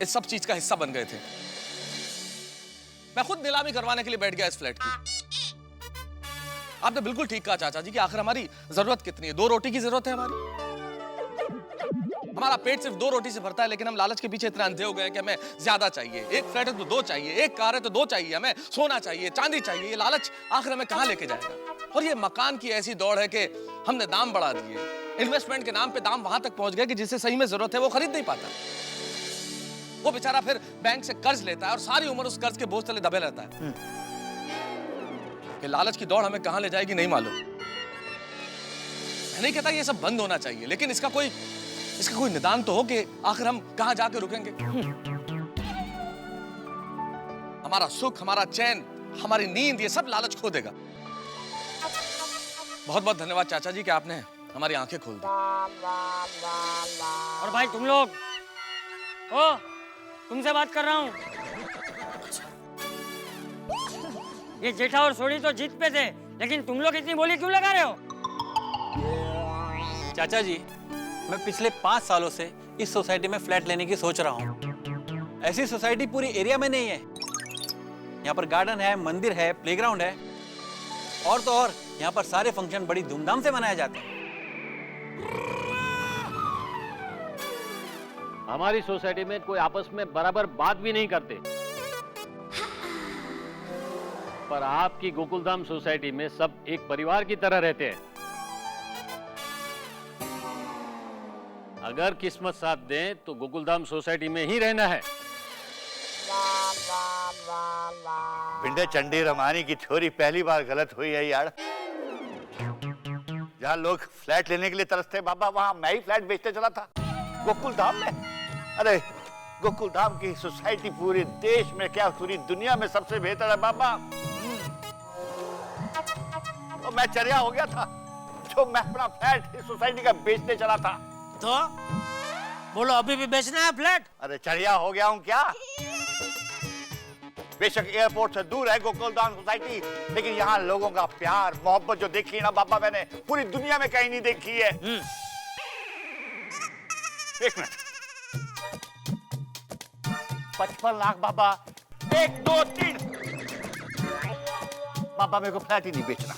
सब चीज का हिस्सा बन गए थे। मैं खुद नीलामी करवाने के लिए बैठ गया इस फ्लैट की। आपने बिल्कुल ठीक कहा चाचा जी कि आखिर हमारी जरूरत कितनी है? 2 रोटी की जरूरत है हमारी। हमारा पेट सिर्फ 2 रोटी से भरता है, लेकिन हम लालच के पीछे इतना अंधे हो गए कि हमें ज्यादा चाहिए। एक फ्लैट है तो 2 चाहिए, एक कार है तो 2 चाहिए, हमें सोना चाहिए, चांदी चाहिए। ये लालच आखिर हमें कहां लेके जाएगा? और ये मकान की ऐसी दौड़ है कि हमने दाम बढ़ा दिए। इन्वेस्टमेंट के नाम पे दाम वहां तक पहुंच गए कि जिसे सही में जरूरत है वो खरीद नहीं पाता। वो बेचारा फिर बैंक से कर्ज लेता है और सारी उम्र उस कर्ज के बोझ तले दबे रहता है। कि लालच की दौड़ हमें कहां ले जाएगी नहीं मालूम। मैं नहीं कहता ये सब बंद होना चाहिए, लेकिन इसका कोई निदान तो हो कि आखिर हम कहां जाके रुकेंगे। हमारा सुख, हमारा चैन, हमारी नींद, ये सब लालच खो देगा। बहुत बहुत धन्यवाद चाचा जी कि आपने हमारी आंखें खोल दी। और भाई तुम लोग, ओ तुमसे बात कर रहा हूं। ये जेठा और सोड़ी तो जीत पे थे, लेकिन तुम लोग इतनी बोली क्यों लगा रहे हो? चाचा जी, मैं पिछले 5 सालों से इस सोसाइटी में फ्लैट लेने की सोच रहा हूँ। ऐसी सोसाइटी पूरी एरिया में नहीं है। यहाँ पर गार्डन है, मंदिर है, प्लेग्राउंड है, और तो और यहाँ पर सारे फंक्शन बड़ी धूमधाम से मनाए जाते हैं। हमारी सोसाइटी में कोई आपस में बराबर बात भी नहीं करते, पर आपकी गोकुलधाम सोसाइटी में सब एक परिवार की तरह रहते हैं। अगर किस्मत साथ दे तो गोकुलधाम सोसाइटी में ही रहना है। भिंडे चंडी रमानी की थ्योरी पहली बार गलत हुई है यार। जहाँ लोग फ्लैट लेने के लिए तरसते बाबा, वहां मैं ही फ्लैट बेचते चला था गोकुलधाम में। अरे गोकुलधाम की सोसाइटी पूरे देश में क्या पूरी दुनिया में सबसे बेहतर है बाबा। तो मैं चर्या हो गया था जो मैं अपना फ्लैट इस सोसाइटी का बेचने चला था। तो बोलो, अभी भी बेचना है फ्लैट? अरे चर्या हो गया हूं क्या? बेशक एयरपोर्ट से दूर है गोकुलधाम सोसाइटी, लेकिन यहाँ लोगों का प्यार मोहब्बत जो देखी है ना बाबा, मैंने पूरी दुनिया में कहीं नहीं देखी है। एक मिनट, 55 लाख बाबा, 1 2 3 बाबा, मेरे को फ्लैट ही नहीं बेचना।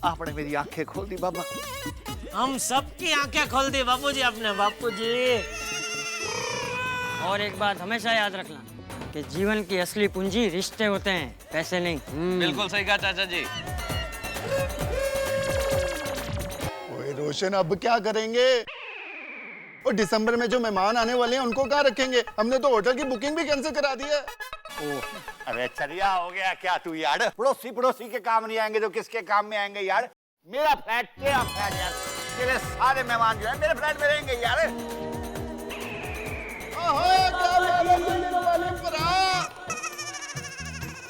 आपने मेरी आंखें खोल दी बाबा। हम सबकी आंखें खोल दी बापूजी, अपने बापूजी। और एक बात हमेशा याद रखना कि जीवन की असली पूंजी रिश्ते होते हैं, पैसे नहीं। बिल्कुल सही कहा चाचा जी। ओए रोशन, अब क्या करेंगे? और दिसंबर में जो मेहमान आने वाले हैं उनको कहाँ रखेंगे? हमने तो होटल की बुकिंग भी कैंसिल करा दी है। अरे चरिया हो गया क्या तू यार? पड़ोसी के काम नहीं आएंगे तो किसके काम में आएंगे यार? मेरा फ्लैट तेरा फ्लैट यार, तेरे सारे मेहमान जो है मेरे फ्लैट में रहेंगे यार।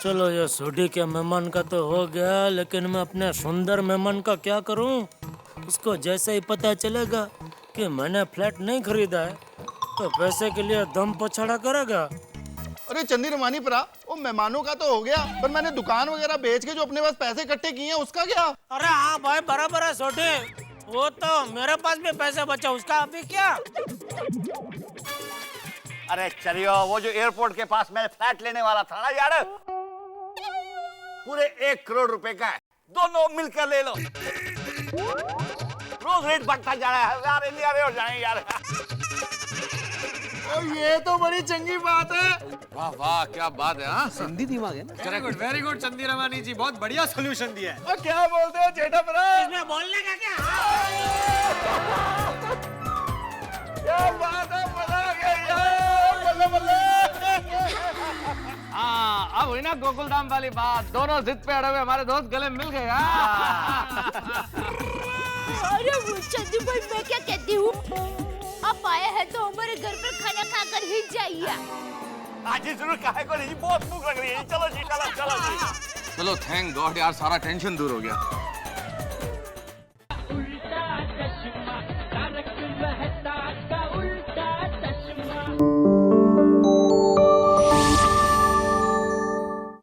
चलो ये सोडी के मेहमान का तो हो गया, लेकिन मैं अपने सुंदर मेहमान का क्या करूं? उसको जैसे ही पता चलेगा कि मैंने फ्लैट नहीं खरीदा है तो पैसे के लिए दम पछाड़ा करेगा। अरे चंदी रमानी परा, वो मेहमानों का तो हो गया, पर मैंने दुकान वगैरह बेच के जो अपने पास पैसे इकट्ठे किए हैं उसका क्या? अरे हाँ भाई, बराबर है सोडी, वो तो मेरे पास भी पैसे बचा, उसका अभी क्या? अरे चलियो, वो जो एयरपोर्ट के पास मैं फ्लैट लेने वाला था ना यार, पूरे 1 करोड़ रुपए का है, दोनों मिलकर ले लो। रोज रेट बढ़ता जा रहा है, 1000 इंडिया हो जाएंगे यार। और ये तो बड़ी चंगी बात है। वाह वाह, क्या बात है। हाँ, सिंधी दिमाग है ना। वेरी गुड चंदी रमानी जी, बहुत बढ़िया सोल्यूशन दिया है। और क्या बोलते हो जेठा परा? इसमें बोलने का क्या? क्या बात है, मजा आ गया यार, बल्ले बल्ले। हाँ, अब हुई ना गोकुलधाम वाली बात, दोनों जिद पे अड़े हुए हमारे दोस्त गले मिल गए। अरे वो चंदू भाई, मैं क्या कहती हूँ, आप आए हैं तो हमारे घर पर खाना खाकर ही जाइए। आज ही जरूर काहे को नहीं, बहुत भूख लग रही है। चलो जी, चलो चलो जी। चलो, थैंक गॉड यार, सारा टेंशन दूर हो गया।